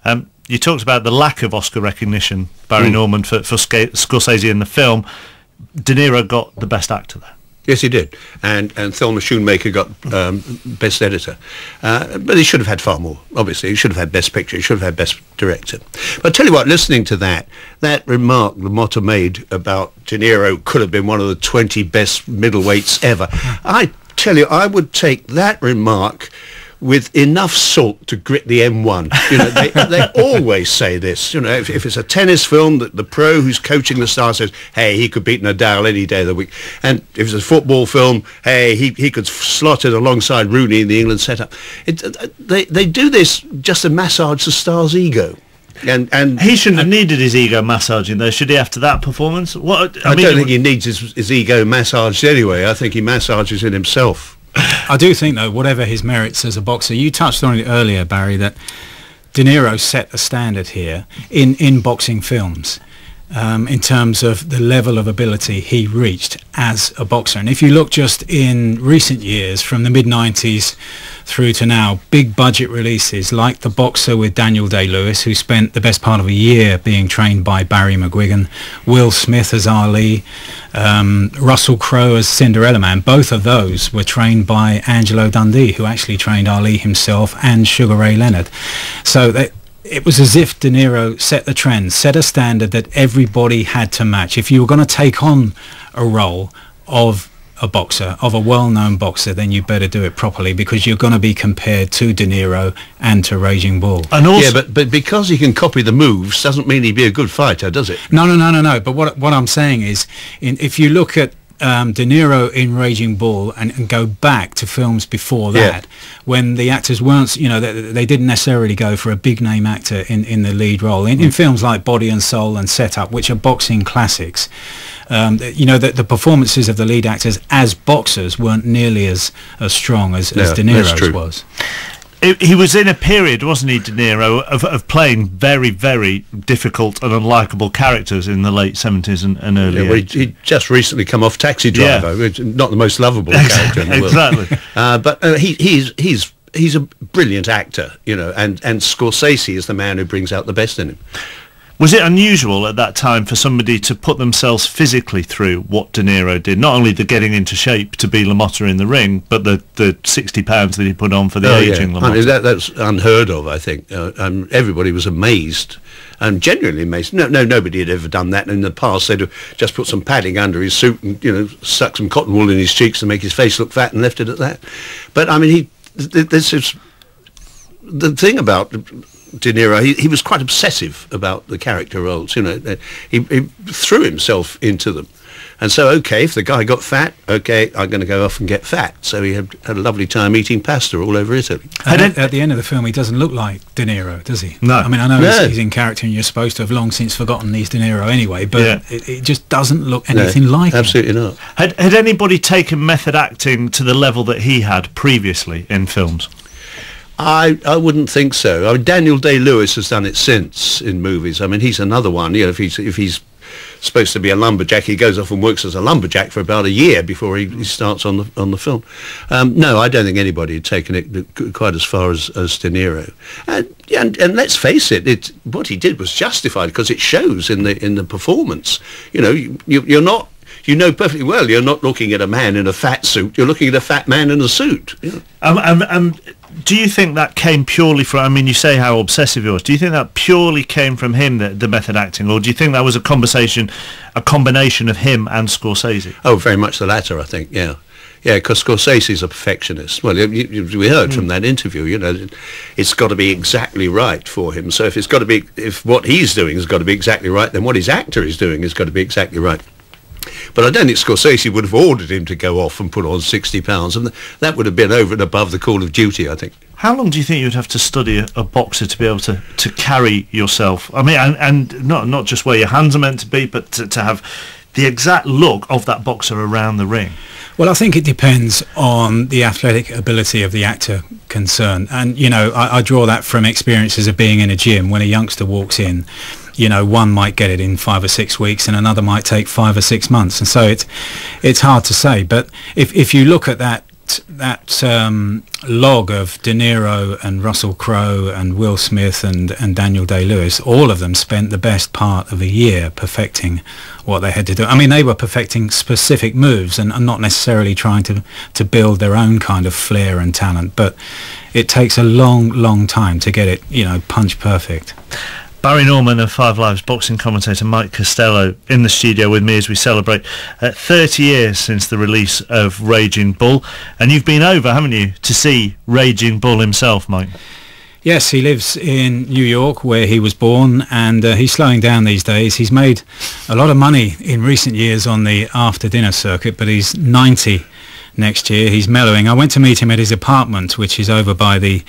You talked about the lack of Oscar recognition, Barry Norman, for Scorsese in the film. De Niro got the Best Actor there. Yes, he did, and Thelma Schoonmaker got Best Editor, but he should have had far more. Obviously, he should have had Best Picture. He should have had Best Director. But I tell you what, listening to that remark that Motta made about De Niro could have been one of the 20 best middleweights ever. I tell you, I would take that remark with enough salt to grit the M1. You know, they always say this. You know, if it's a tennis film, the pro who's coaching the star says, hey, he could beat Nadal any day of the week. And if it's a football film, hey, he could slot it alongside Rooney in the England setup. They do this just to massage the star's ego. And he shouldn't have needed his ego massaging, though, should he, after that performance? I don't think he needs his ego massaged anyway. I think he massages it himself. I do think, though, whatever his merits as a boxer, you touched on it earlier, Barry, that De Niro set the standard here in boxing films in terms of the level of ability he reached as a boxer. And if you look just in recent years, from the mid-90s through to now, big budget releases like The Boxer with Daniel Day-Lewis, who spent the best part of a year being trained by Barry McGuigan, Will Smith as Ali, Russell Crowe as Cinderella Man. Both of those were trained by Angelo Dundee, who actually trained Ali himself and Sugar Ray Leonard. So it was as if De Niro set the trend, set a standard that everybody had to match. If you were going to take on a role of a boxer, of a well-known boxer, then you better do it properly, because you're going to be compared to De Niro and to Raging Bull. And also, yeah, but because he can copy the moves doesn't mean he'd be a good fighter, does it? No. But what I'm saying is, if you look at De Niro in Raging Bull and go back to films before that, when the actors weren't, you know, they didn't necessarily go for a big name actor in the lead role. In films like Body and Soul and Set Up, which are boxing classics, you know, the performances of the lead actors as boxers weren't nearly as strong as De Niro's was. He was in a period, wasn't he, De Niro, of playing very, very difficult and unlikable characters in the late 70s and early 80s. He'd just recently come off Taxi Driver, which is not the most lovable character in the world. Exactly. But he's a brilliant actor, you know, and Scorsese is the man who brings out the best in him. Was it unusual at that time for somebody to put themselves physically through what De Niro did? Not only the getting into shape to be LaMotta in the ring, but the 60 pounds that he put on for the aging LaMotta. I mean, that's unheard of, I think. Everybody was amazed, and genuinely amazed. Nobody had ever done that in the past. They'd have just put some padding under his suit and, you know, stuck some cotton wool in his cheeks to make his face look fat and left it at that. But, I mean, this is the thing about De Niro. He was quite obsessive about the character roles. You know, he threw himself into them, and so if the guy got fat, I'm going to go off and get fat. So he had a lovely time eating pasta all over Italy. At the end of the film, he doesn't look like De Niro, does he? No. I mean, I know he's in character, and you're supposed to have long since forgotten he's De Niro anyway, but it just doesn't look anything like him. Absolutely not. Had anybody taken method acting to the level that he had previously in films? I wouldn't think so. I mean, Daniel Day-Lewis has done it since in movies. I mean, he's another one. You know, if he's supposed to be a lumberjack, he goes off and works as a lumberjack for about a year before he starts on the film. No, I don't think anybody had taken it quite as far as De Niro. And let's face it, what he did was justified, because it shows in the performance. You know, you're not. You know perfectly well you're not looking at a man in a fat suit. You're looking at a fat man in a suit. You know? Do you think that came purely from, I mean, you say how obsessive he was. Do you think that purely came from him, the method acting, or do you think that was a combination of him and Scorsese? Oh, very much the latter, I think, yeah. Yeah, because Scorsese's a perfectionist. Well, we heard from that interview, you know, it's got to be exactly right for him. So if what he's doing has got to be exactly right, then what his actor is doing has got to be exactly right. But I don't think Scorsese would have ordered him to go off and put on 60 pounds, and that would have been over and above the call of duty, I think. How long do you think you'd have to study a boxer to be able to carry yourself? I mean, and not just where your hands are meant to be, but to have the exact look of that boxer around the ring? Well, I think it depends on the athletic ability of the actor concerned. And, you know, I draw that from experiences of being in a gym. When a youngster walks in, you know, one might get it in 5 or 6 weeks and another might take 5 or 6 months. And so it's hard to say. But if you look at that log of De Niro and Russell Crowe and Will Smith and Daniel Day-Lewis, all of them spent the best part of a year perfecting what they had to do. I mean, they were perfecting specific moves and not necessarily trying to build their own kind of flair and talent, but it takes a long time to get it, you know, punch perfect. Barry Norman of Five Live's boxing commentator Mike Costello in the studio with me as we celebrate 30 years since the release of Raging Bull. And you've been over, haven't you, to see Raging Bull himself, Mike? Yes, he lives in New York where he was born, and he's slowing down these days. He's made a lot of money in recent years on the after-dinner circuit, but he's 90 next year. He's mellowing. I went to meet him at his apartment, which is over by the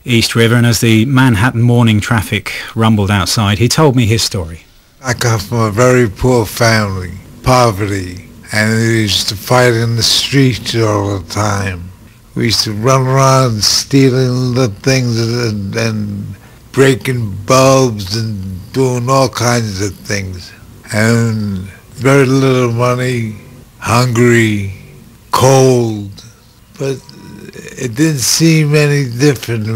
East River, and as the Manhattan morning traffic rumbled outside, he told me his story. I come from a very poor family, poverty, and we used to fight in the streets all the time. We used to run around stealing the things and breaking bulbs and doing all kinds of things. And very little money, hungry, cold, but it didn't seem any different.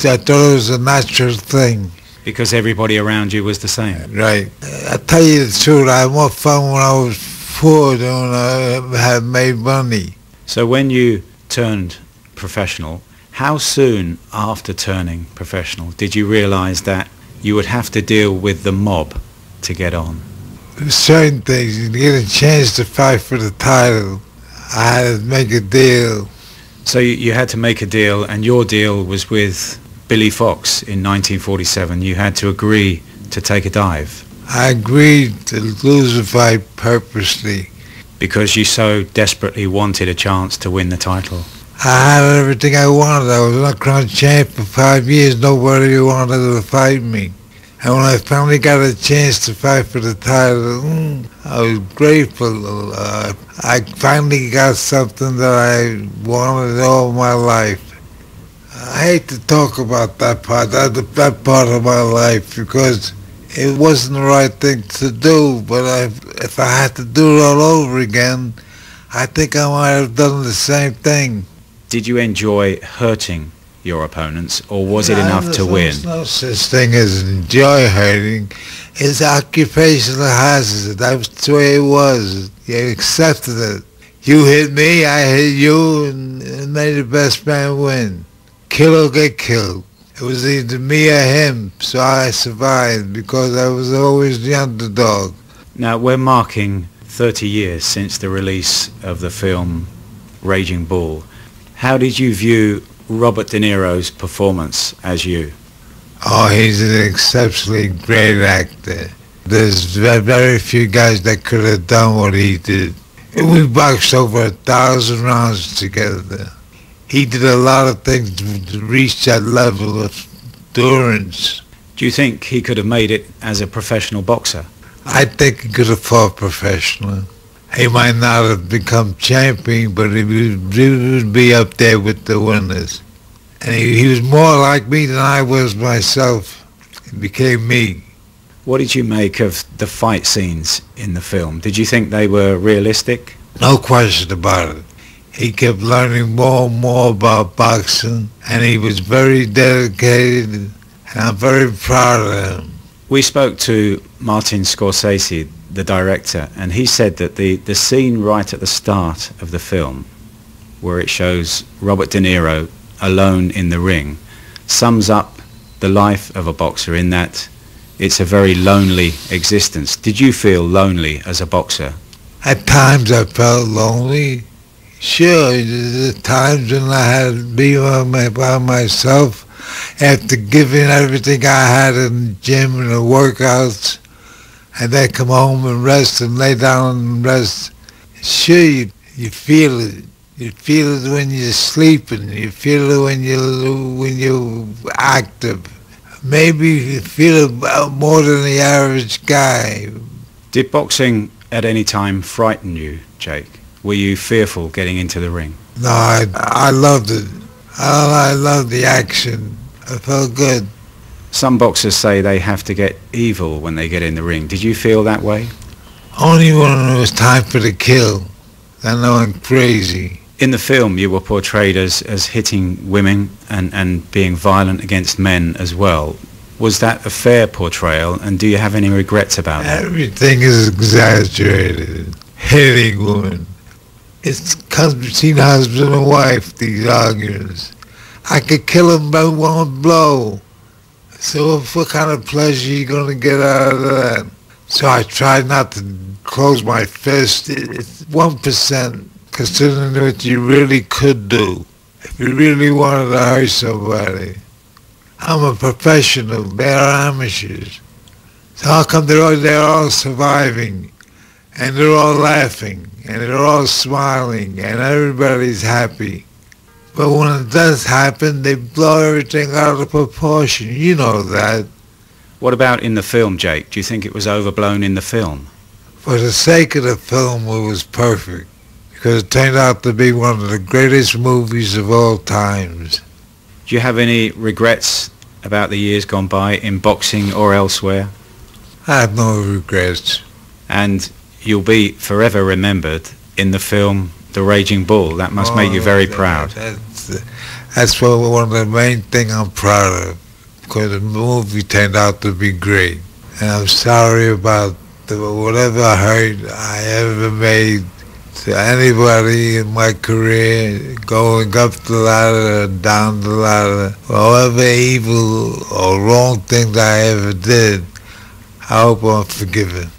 I thought it was a natural thing. Because everybody around you was the same. Right. I tell you the truth, I had more fun when I was poor than when I had made money. So when you turned professional, how soon after turning professional did you realise that you would have to deal with the mob to get on? Certain things, you get a chance to fight for the title, I had to make a deal. So you had to make a deal, and your deal was with Billy Fox in 1947. You had to agree to take a dive. I agreed to lose the fight purposely. Because you so desperately wanted a chance to win the title. I had everything I wanted. I was a crown champ for 5 years. Nobody wanted to fight me. And when I finally got a chance to fight for the title, I was grateful. I finally got something that I wanted all my life. I hate to talk about that part of my life, because it wasn't the right thing to do. But if I had to do it all over again, I think I might have done the same thing. Did you enjoy hurting your opponents, or was it enough to win? There's no such thing as enjoy hurting. It's occupational hazard. That's the way it was. You accepted it. You hit me, I hit you, and it made the best man win. Kill or get killed. It was either me or him, so I survived because I was always the underdog. Now, we're marking 30 years since the release of the film Raging Bull. How did you view Robert De Niro's performance as you? Oh, he's an exceptionally great actor. There's very few guys that could have done what he did. We boxed over 1,000 rounds together. He did a lot of things to reach that level of endurance. Do you think he could have made it as a professional boxer? I think he could have fought professional. He might not have become champion, but he would be up there with the winners. And he was more like me than I was myself. He became me. What did you make of the fight scenes in the film? Did you think they were realistic? No question about it. He kept learning more and more about boxing, and he was very dedicated, and I'm very proud of him. We spoke to Martin Scorsese, the director, and he said that the scene right at the start of the film, where it shows Robert De Niro alone in the ring, sums up the life of a boxer in that it's a very lonely existence. Did you feel lonely as a boxer? At times I felt lonely. Sure, there's times when I had to be by myself after giving everything I had in the gym and the workouts, and then come home and rest and lay down and rest. Sure, you feel it. You feel it when you're sleeping. You feel it when you're active. Maybe you feel it more than the average guy. Did boxing at any time frighten you, Jake? Were you fearful getting into the ring? No, I loved it. I loved the action. I felt good. Some boxers say they have to get evil when they get in the ring. Did you feel that way? Only when it was time for the kill. Then I went crazy. In the film, you were portrayed as hitting women and being violent against men as well. Was that a fair portrayal, and do you have any regrets about that? Everything is exaggerated. Hitting women. It comes between husband and wife, these arguments. I could kill them by one blow. So what kind of pleasure are you going to get out of that? So I tried not to close my fist. It's 1%, considering what you really could do. If you really wanted to hurt somebody. I'm a professional, they're amateurs. So how come they're all surviving, and they're all laughing, and they're all smiling, and everybody's happy? But when it does happen, they blow everything out of proportion. You know that. What about in the film, Jake? Do you think it was overblown in the film? For the sake of the film, it was perfect, because it turned out to be one of the greatest movies of all times. Do you have any regrets about the years gone by in boxing or elsewhere? I have no regrets. And you'll be forever remembered in the film The Raging Bull. That must make you very proud. That's one of the main things I'm proud of, because the movie turned out to be great. And I'm sorry about whatever hurt I ever made to anybody in my career, going up the ladder and down the ladder, however evil or wrong things I ever did. I hope I'm forgiven.